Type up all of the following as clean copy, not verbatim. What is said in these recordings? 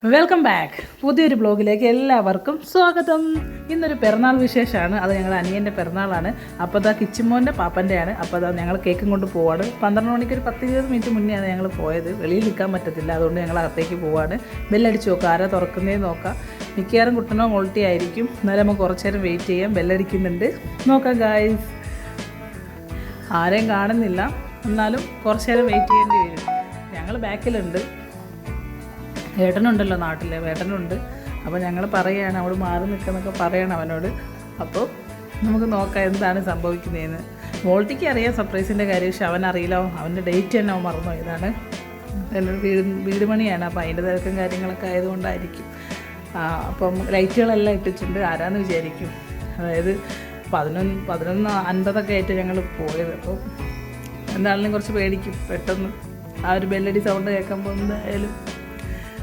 Welcome back. പുതിയൊരു ബ്ലോഗിലേക്ക് എല്ലാവർക്കും സ്വാഗതം. ഇന്നൊരു പിറന്നാൾ വിശേഷമാണ്. അത് ഞങ്ങൾ അനിയൻ്റെ പിറന്നാളാണ്. അപ്പോൾ അതാ കിച്ചിമോൻ്റെ പാപ്പൻ്റെയാണ്. അപ്പോൾ അതാ ഞങ്ങൾ കേക്കും കൊണ്ട് പോവാണ്. 12 മണിക്ക് ഒരു 10-20 മിനിറ്റ് മുന്നെയാണ് ഞങ്ങൾ പോയത്. വെളിയിൽ നിൽക്കാൻ പറ്റത്തില്ല, അതുകൊണ്ട് ഞങ്ങൾ അകത്തേക്ക് പോവാണ്. ബെല്ലടിച്ച് നോക്കാം, ആരാ തുറക്കുന്നതെന്ന് നോക്കാം. മിക്കവാറും കുട്ടനോ മോൾട്ടി ആയിരിക്കും. എന്നാലും നമുക്ക് കുറച്ച് നേരം വെയിറ്റ് ചെയ്യാം. ബെല്ലടിക്കുന്നുണ്ട്, നോക്കാം ഗായ്സ്. ആരെയും കാണുന്നില്ല, എന്നാലും കുറച്ച് നേരം വെയിറ്റ് ചെയ്യേണ്ടി വരും. ഞങ്ങൾ ബാക്കിലുണ്ട്. ഏട്ടനുണ്ടല്ലോ നാട്ടിൽ, ഏട്ടനുണ്ട്. അപ്പോൾ ഞങ്ങൾ പറയുകയാണ്, അവിടെ മാറി നിൽക്കുന്നൊക്കെ പറയണം അവനോട്. അപ്പോൾ നമുക്ക് നോക്കാം എന്താണ് സംഭവിക്കുന്നതെന്ന്. മോൾട്ടിക്ക് അറിയാം സർപ്രൈസിൻ്റെ കാര്യം, പക്ഷെ അവനറിയില്ല. അവൻ്റെ ഡേറ്റ് തന്നെ അവൻ മറന്നു പോയതാണ്. എന്നോട് വീട് പണിയാണ്, അപ്പോൾ അതിൻ്റെ തിരക്കും കാര്യങ്ങളൊക്കെ ആയതുകൊണ്ടായിരിക്കും. അപ്പം ലൈറ്റുകളെല്ലാം ഇട്ടിട്ടുണ്ട്. ആരാന്ന് വിചാരിക്കും. അതായത് 11:50 ആയിട്ട് ഞങ്ങൾ പോയത്. അപ്പോൾ എന്താണെങ്കിലും കുറച്ച് പേടിക്കും പെട്ടെന്ന്. ആ ഒരു ബെല്ലടി സൗണ്ട് കേൾക്കുമ്പോൾ എന്തായാലും.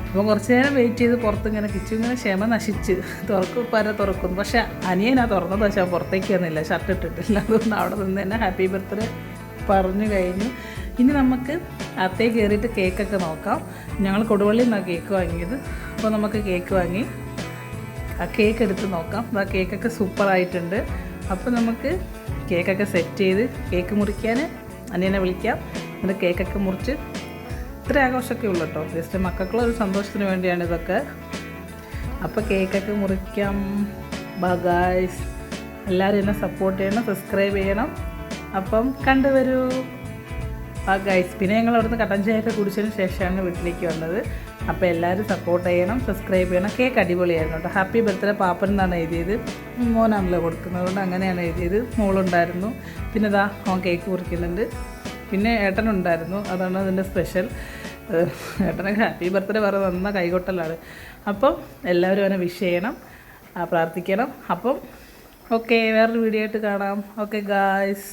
അപ്പോൾ കുറച്ച് നേരം വെയിറ്റ് ചെയ്ത് പുറത്തിങ്ങനെ ഇങ്ങനെ ക്ഷമ നശിച്ച് തുറക്കുന്നു. പക്ഷേ അനിയനാ തുറന്നത്, പക്ഷേ പുറത്തേക്ക് വന്നില്ല, ഷർട്ട് ഇട്ടിട്ടില്ല. അതുകൊണ്ട് അവിടെ നിന്ന് തന്നെ ഹാപ്പി ബർത്ത്ഡേ പറഞ്ഞു കഴിഞ്ഞു. ഇനി നമുക്ക് അകത്തേക്ക് കയറിയിട്ട് കേക്കൊക്കെ നോക്കാം. ഞങ്ങൾ കൊടുവള്ളിയിൽ നിന്നാണ് കേക്ക് വാങ്ങിയത്. അപ്പോൾ നമുക്ക് കേക്ക് വാങ്ങി ആ കേക്ക് എടുത്ത് നോക്കാം. ആ കേക്കൊക്കെ സൂപ്പറായിട്ടുണ്ട്. അപ്പോൾ നമുക്ക് കേക്കൊക്കെ സെറ്റ് ചെയ്ത് കേക്ക് മുറിക്കാൻ അനിയനെ വിളിക്കാം. എന്നിട്ട് കേക്കൊക്കെ മുറിച്ച് ഇത്ര ആഘോഷമൊക്കെ ഉള്ളൂ കേട്ടോ. ജസ്റ്റ് മക്കൾക്കുള്ള ഒരു സന്തോഷത്തിന് വേണ്ടിയാണ് ഇതൊക്കെ. അപ്പോൾ കേക്കൊക്കെ മുറിക്കാം. ഗായ്സ്, എല്ലാവരും എന്നെ സപ്പോർട്ട് ചെയ്യണം, സബ്സ്ക്രൈബ് ചെയ്യണം. അപ്പം കണ്ടുവരൂ ഗായ്സ്. പിന്നെ ഞങ്ങൾ അവിടുന്ന് കട്ടൻ ചായയൊക്കെ കുടിച്ചതിന് ശേഷമാണ് വീട്ടിലേക്ക് വന്നത്. അപ്പോൾ എല്ലാവരും സപ്പോർട്ട് ചെയ്യണം, സബ്സ്ക്രൈബ് ചെയ്യണം. കേക്ക് അടിപൊളിയായിരുന്നു കേട്ടോ. ഹാപ്പി ബർത്ത്ഡേ പാപ്പൻ എന്നാണ് എഴുതിയത്. മോനാണല്ലോ കൊടുക്കുന്നത്, അതുകൊണ്ട് അങ്ങനെയാണ് എഴുതിയത്. മോളുണ്ടായിരുന്നു. പിന്നെ ഇതാ അവൻ കേക്ക് മുറിക്കുന്നുണ്ട്. പിന്നെ ഏട്ടനുണ്ടായിരുന്നു, അതാണ് അതിൻ്റെ സ്പെഷ്യൽ. ഏട്ടനൊക്കെ ഹാപ്പി ബർത്ത്ഡേ പറഞ്ഞ് നന്ന കൈകൊട്ടലാണ്. അപ്പം എല്ലാവരും അവനെ വിഷ് ചെയ്യണം, പ്രാർത്ഥിക്കണം. അപ്പം ഓക്കെ, വേറൊരു വീഡിയോ ആയിട്ട് കാണാം. Okay guys.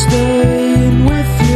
Stay with you.